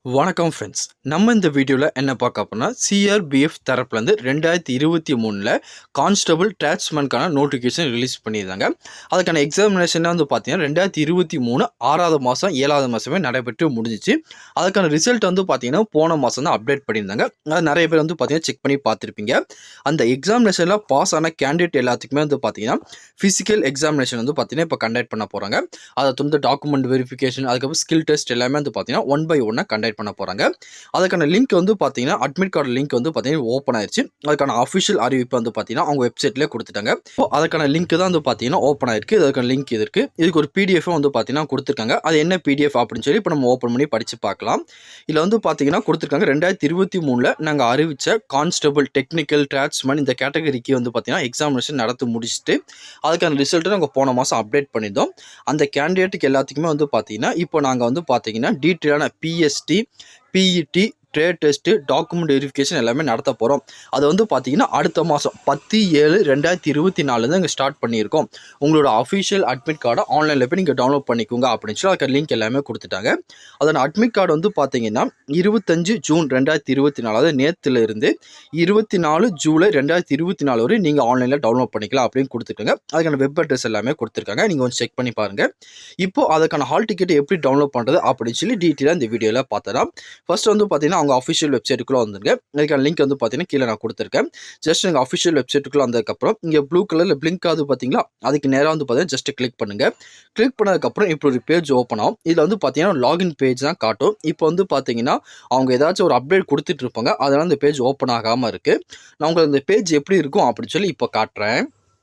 வணக்கம் ஃப்ரெண்ட்ஸ். நம்ம இந்த வீடியோவில் என்ன பார்க்க போறோம்னா, சிஆர்பிஎஃப் தரப்புலேருந்து 2023 கான்ஸ்டபிள் டிராட்ஸ்மேனுக்கான நோட்டிஃபிகேஷன் ரிலீஸ் பண்ணியிருந்தாங்க. அதுக்கான எக்ஸாமினேஷனாக வந்து பார்த்தீங்கன்னா 2023 6வது மாதம் 7வது மாதமே நடைபெற்று முடிஞ்சிச்சு. அதுக்கான ரிசல்ட் வந்து பார்த்தீங்கன்னா போன மாதம் தான் அப்டேட் பண்ணியிருந்தாங்க. அது நிறைய பேர் வந்து பார்த்தீங்கன்னா செக் பண்ணி பார்த்துருப்பீங்க. அந்த எக்ஸாமினேஷனில் பாஸ் ஆன கேண்டிடேட் எல்லாத்துக்குமே வந்து பார்த்தீங்கன்னா ஃபிசிக்கல் எக்ஸாமினேஷன் வந்து பார்த்தீங்கன்னா இப்போ கண்டக்ட் பண்ண போகிறாங்க. அதை வந்து டாக்குமெண்ட் வெரிஃபிகேஷன், அதுக்கப்புறம் ஸ்கில் டெஸ்ட் எல்லாமே வந்து பார்த்தீங்கன்னா 1 by 1 கண்டக்ட் பண்ண போறாங்க. அதுக்கான லிங்க் வந்து பாத்தீங்கன்னா அட்மிட் கார்டு லிங்க் வந்து பாத்தீங்கன்னா ஓபன் ஆயிருச்சு. அதுக்கான அபிஷியல் அறிவிப்பு வந்து பாத்தீங்கன்னா அவங்க வெப்சைட்லயே கொடுத்துட்டாங்க. அதுக்கான லிங்க் தான் வந்து பாத்தீங்கன்னா ஓபன் ஆயிருக்கு. அதுக்கான லிங்க் இது இருக்கு. இதுக்கு ஒரு PDF வந்து பாத்தீங்கன்னா கொடுத்துருக்காங்க. அது என்ன PDF அப்படின்னு சொல்லி இப்போ நம்ம ஓபன் பண்ணி படிச்சு பார்க்கலாம். இதுல வந்து பாத்தீங்கன்னா கொடுத்துருக்காங்க 2023 நாங்க அறிவிச்ச கான்ஸ்டபிள் டெக்னிக்கல் டிராட்ஸ்மேன் இந்த கேட்டகரிக்கு வந்து பாத்தீங்கன்னா எக்ஸாமினேஷன் நடத்தி முடிச்சுட்டு அதுக்கான ரிசல்ட் நாங்க போன மாசம் அப்டேட் பண்ணியிருந்தோம். அந்த கேண்டிடேட்டுக்கு எல்லாத்துக்குமே வந்து பாத்தீங்கன்னா இப்போ நாங்க வந்து பாத்தீங்கன்னா டீட்டெயிலான PST, PET, trade test, document verification எல்லாமே நடத்த போகிறோம். அது வந்து பார்த்தீங்கன்னா அடுத்த மாதம் 10/7/2024 தான் இங்கே ஸ்டார்ட் பண்ணியிருக்கோம். உங்களோட அஃபிஷியல் அட்மிட் கார்டை ஆன்லைனில் போய் நீங்கள் டவுன்லோட் பண்ணிக்கோங்க அப்படின்னு சொல்லி அதுக்கு லிங்க் எல்லாமே கொடுத்துட்டாங்க. அதோட அட்மிட் கார்டு வந்து பார்த்தீங்கன்னா 25 ஜூன் 2024, அதாவது நேற்றுல இருந்து 24 ஜூலை 2024 வரை நீங்கள் ஆன்லைனில் டவுன்லோட் பண்ணிக்கலாம் அப்படின்னு கொடுத்துருக்காங்க. அதுக்கான வெப் அட்ரஸ் எல்லாமே கொடுத்துருக்காங்க. நீங்கள் வந்து செக் பண்ணி பாருங்கள். இப்போ அதுக்கான ஹால் டிக்கெட் எப்படி டவுன்லோட் பண்ணுறது அப்படின்னு சொல்லி டீட்டெயிலாக இந்த வீடியோவில் பார்த்துலாம். ஃபர்ஸ்ட் வந்து பார்த்தீங்கன்னா அவங்க அஃபிஷியல் வெப்சைட்டுக்குள்ளே வந்துருங்க. அதுக்கான லிங்க் வந்து பார்த்தீங்கன்னா கீழே நான் கொடுத்துருக்கேன். ஜஸ்ட் நீங்கள் அஃபிஷியல் வெப்சைட்டுக்குள்ளே வந்ததுக்கப்புறம் இங்கே ப்ளூ கலரில் பிளிங்க் ஆகுது பார்த்தீங்களா, அதுக்கு நேராக வந்து பார்த்தீங்கன்னா ஜஸ்ட் கிளிக் பண்ணுங்கள். கிளிக் பண்ணதுக்கப்புறம் இப்போ ஒரு பேஜ் ஓப்பன் ஆகும். இதில் வந்து பார்த்தீங்கன்னா லாகின் பேஜ் தான் காட்டும். இப்போ வந்து பார்த்தீங்கன்னா அவங்க ஏதாச்சும் ஒரு அப்டேட் கொடுத்துட்டு இருப்பாங்க. அதனால் இந்த பேஜ் ஓப்பன் ஆகாமல் இருக்குது. நான் உங்களுக்கு இந்த பேஜ் எப்படி இருக்கும் அப்படின்னு சொல்லி இப்போ காட்டுறேன்.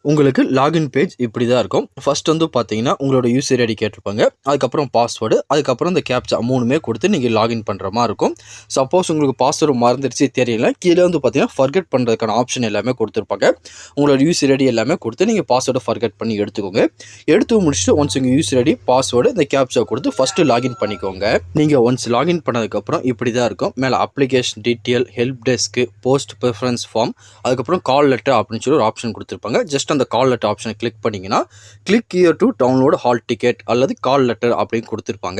உங்களுக்கு லாகின் பேஜ் இப்படி தான் இருக்கும். ஃபர்ஸ்ட் வந்து பார்த்தீங்கன்னா உங்களோட யூசர் ஐடி கேட்டிருப்பாங்க. அதுக்கப்புறம் பாஸ்வேர்டு, அதுக்கப்புறம் இந்த கேப்சா 3மே கொடுத்து நீங்கள் லாகின் பண்ணுற மாதிரி இருக்கும். சப்போஸ் உங்களுக்கு பாஸ்வேர்டு மறந்துடுச்சு தெரியல, கீழே வந்து பார்த்தீங்கன்னா ஃபர்கெட் பண்ணுறதுக்கான ஆப்ஷன் எல்லாமே கொடுத்துருப்பாங்க. உங்களோட யூசர் ஐடி எல்லாமே கொடுத்து நீங்கள் பாஸ்வேர்டை ஃபர்கெட் பண்ணி எடுத்துக்கோங்க. எடுத்து முடிச்சுட்டு ஒன்ஸ் உங்கள் யூசர் ஐடி, பாஸ்வேர்டு, இந்த கேப்சா கொடுத்து ஃபஸ்ட்டு லாகின் பண்ணிக்கோங்க. நீங்கள் ஒன்ஸ் லாகின் பண்ணதுக்கப்புறம் இப்படி தான் இருக்கும். மேலே அப்ளிகேஷன் டீட்டெயில், ஹெல்ப் டெஸ்க்கு, போஸ்ட் ப்ரிஃபரன்ஸ் ஃபார்ம், அதுக்கப்புறம் கால் லெட்டர் அப்படின்னு சொல்லி ஒரு ஆப்ஷன் கொடுத்துருப்பாங்க. ஜஸ்ட் அந்த கால் லெட்டர் ஆப்ஷனை கிளிக் பண்ணிங்கன்னா click here to download hall ticket அல்லது கால் லெட்டர் அப்படின்னு கொடுத்துருப்பாங்க.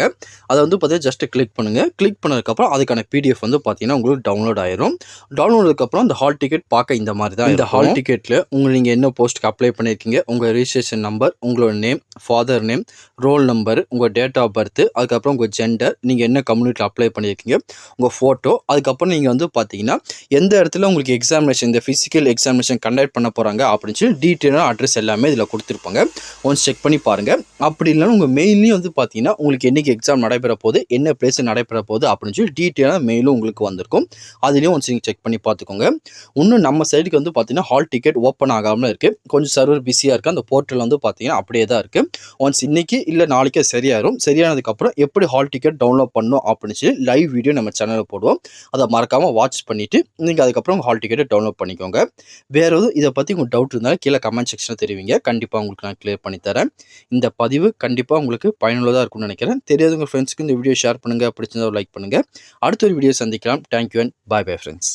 அதை வந்து பார்த்தீங்கன்னா ஜஸ்ட் கிளிக் பண்ணுங்கள். கிளிக் பண்ணதுக்கப்புறம் அதுக்கான PDF வந்து பார்த்தீங்கன்னா உங்களுக்கு டவுன்லோட் ஆயிரும். டவுன்லோடுக்கப்புறம் அந்த ஹால் டிக்கெட் பார்க்க இந்த மாதிரி தான். இந்த ஹால் டிக்கெட்டில் நீங்கள் என்ன போஸ்ட்டுக்கு அப்ளை பண்ணியிருக்கீங்க, உங்கள் ரிஜிஸ்ட்ரேஷன் நம்பர், உங்களோட name, father name, roll number, உங்கள் டேட் ஆஃப் பர்த், அதுக்கப்புறம் உங்கள் ஜெண்டர், நீங்கள் என்ன கம்யூனிட்டியில் அப்ளை பண்ணியிருக்கீங்க, உங்கள் ஃபோட்டோ, அதுக்கப்புறம் நீங்கள் வந்து பார்த்தீங்கன்னா எந்த இடத்துல உங்களுக்கு எக்ஸாமினேஷன், இந்த ஃபிசிக்கல் எக்ஸாமினேஷன் கண்டக்ட் பண்ண போகிறாங்க அப்படின்னு சொல்லி டீட்டெயிலான அட்ரஸ் எல்லாமே இதில் கொடுத்துருப்பாங்க. ஒன்ஸ் செக் பண்ணி பாருங்கள். அப்படி இல்லைன்னா உங்கள் மெயிலையும் வந்து பார்த்தீங்கன்னா உங்களுக்கு என்றைக்கு எக்ஸாம் நடைபெற போகுது, என்ன பிளேஸ் நடைபெற போகுது அப்படின்னு சொல்லி டீட்டெயிலான மெயிலும் உங்களுக்கு வந்திருக்கும். அதுலேயும் ஒன்ஸ் நீங்கள் செக் பண்ணி பார்த்துக்கோங்க. இன்னும் நம்ம சைடுக்கு வந்து பார்த்தீங்கன்னா ஹால் டிக்கெட் ஓப்பன் ஆகாமல் இருக்குது. கொஞ்சம் சர்வர் பிஸியாக இருக்குது. அந்த போர்ட்டல் வந்து பார்த்தீங்கன்னா அப்படியே தான் இருக்குது. ஒன்ஸ் இன்னைக்கு இல்லை நாளைக்கே சரியாயிரும். சரியானதுக்கப்புறம் எப்படி ஹால் டிக்கெட் டவுன்லோட் பண்ணணும் அப்படின்னு சொல்லி லைவ் வீடியோ நம்ம சேனலில் போடுவோம். அதை மறக்காமல் வாட்ச் பண்ணிவிட்டு நீங்கள் அதுக்கப்புறம் ஹால் டிக்கெட்டை டவுன்லோட் பண்ணிக்கோங்க. வேறு எதுவும் இதை பற்றி உங்களுக்கு டவுட் இருந்தாலும் கீழே கமெண்ட் செக்ஷனில் தெரிவிங்க. கண்டிப்பாக உங்களுக்கு நான் கிளியர் பண்ணி தரேன். இந்த பதிவு கண்டிப்பாக உங்களுக்கு பயனுள்ளதாக இருக்கும்னு நினைக்கிறேன். தெரியாதவங்க ஃப்ரெண்ட்ஸ்க்கு இந்த வீடியோ ஷேர் பண்ணுங்கள். பிடிச்சிருந்தா லைக் பண்ணுங்கள். அடுத்த ஒரு வீடியோ சந்திக்கலாம். Thank you and bye bye friends.